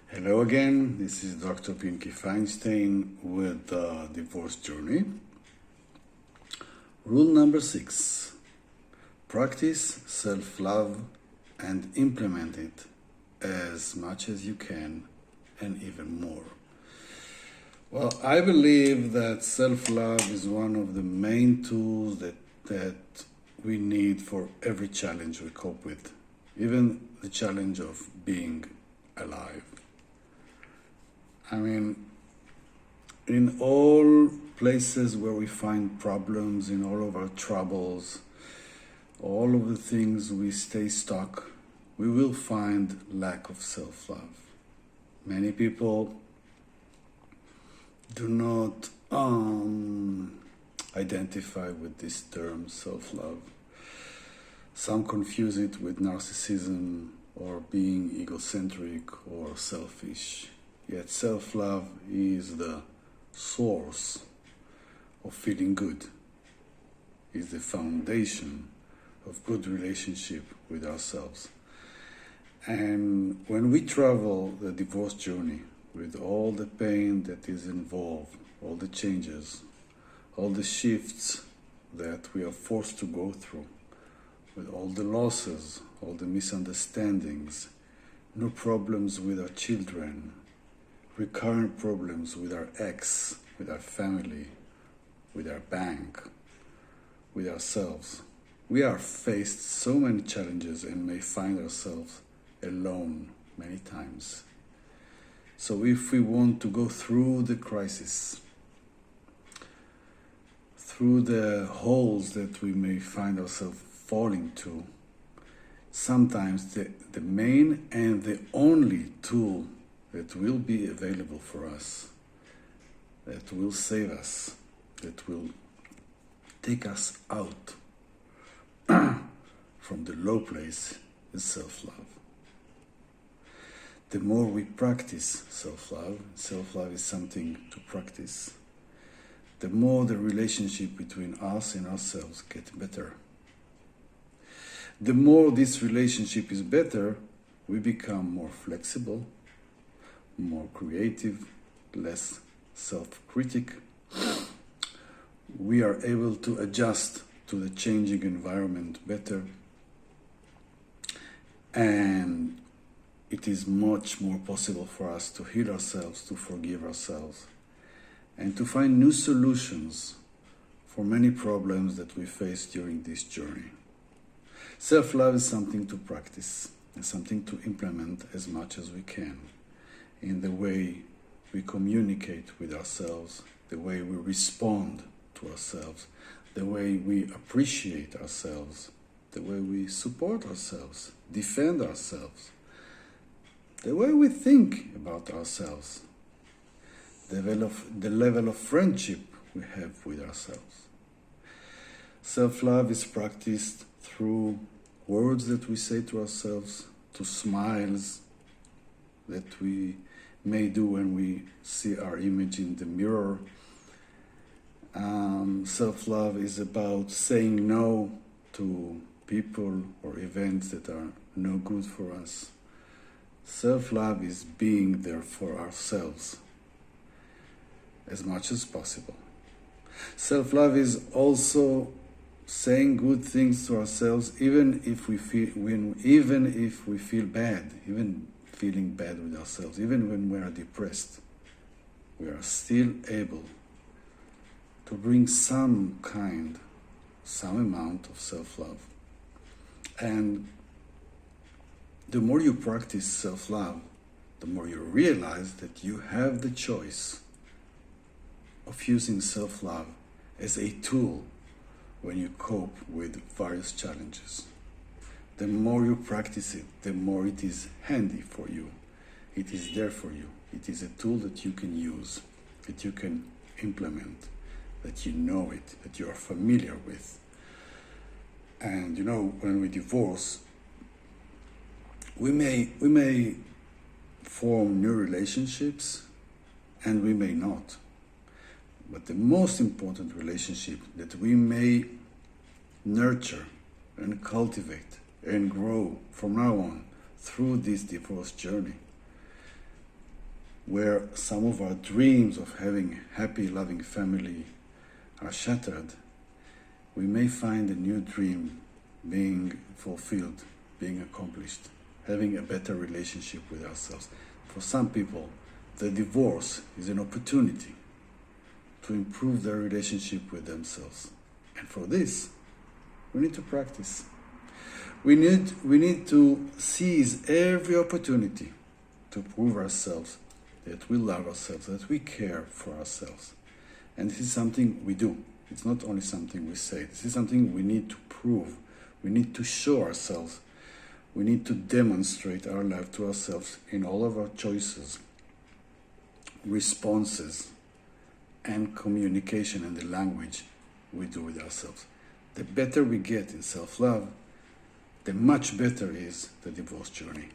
Hello again, this is Dr. Pinky Feinstein with the Divorce Journey. Rule number 6, practice self-love and implement it as much as you can and even more. Well, I believe that self-love is one of the main tools that we need for every challenge we cope with, even the challenge of being alive. I mean, in all places where we find problems, in all of our troubles, all of the things we stay stuck, we will find lack of self-love. Many people do not identify with this term self-love. Some confuse it with narcissism or being egocentric or selfish. Yet self-love is the source of feeling good, is the foundation of good relationship with ourselves. And when we travel the divorce journey with all the pain that is involved, all the changes, all the shifts that we are forced to go through, with all the losses, all the misunderstandings, no problems with our children, recurrent problems with our ex, with our family, with our bank, with ourselves. We are faced so many challenges and may find ourselves alone many times. So if we want to go through the crisis, through the holes that we may find ourselves falling to, sometimes the main and the only tool that will be available for us, that will save us, that will take us out from the low place is self-love. The more we practice self-love is something to practice, the more the relationship between us and ourselves gets better. The more this relationship is better, we become more flexible, more creative, less self-critic. We are able to adjust to the changing environment better, and it is much more possible for us to heal ourselves, to forgive ourselves, and to find new solutions for many problems that we face during this journey. Self-love is something to practice and something to implement as much as we can in the way we communicate with ourselves, the way we respond to ourselves, the way we appreciate ourselves, the way we support ourselves, defend ourselves, the way we think about ourselves, the level of friendship we have with ourselves. Self-love is practiced through words that we say to ourselves, to smiles that we may do when we see our image in the mirror. Self-love is about saying no to people or events that are no good for us. Self-love is being there for ourselves as much as possible. Self-love is also saying good things to ourselves, even if we feel bad, even feeling bad with ourselves, even when we are depressed, we are still able to bring some amount of self-love. And the more you practice self-love, the more you realize that you have the choice of using self-love as a tool when you cope with various challenges. The more you practice it, the more it is handy for you. It is there for you. It is a tool that you can use, that you can implement, that you know it, that you are familiar with. And when we divorce, we may form new relationships and we may not. But the most important relationship that we may nurture and cultivate and grow from now on through this divorce journey where some of our dreams of having a happy, loving family are shattered, we may find a new dream being fulfilled, being accomplished, having a better relationship with ourselves. For some people, the divorce is an opportunity to improve their relationship with themselves. And for this, we need to practice. We need to seize every opportunity to prove ourselves that we love ourselves, that we care for ourselves. And this is something we do. It's not only something we say. This is something we need to prove. We need to show ourselves. We need to demonstrate our love to ourselves in all of our choices, responses, and communication and the language we do with ourselves. The better we get in self-love, the much better is the divorce journey.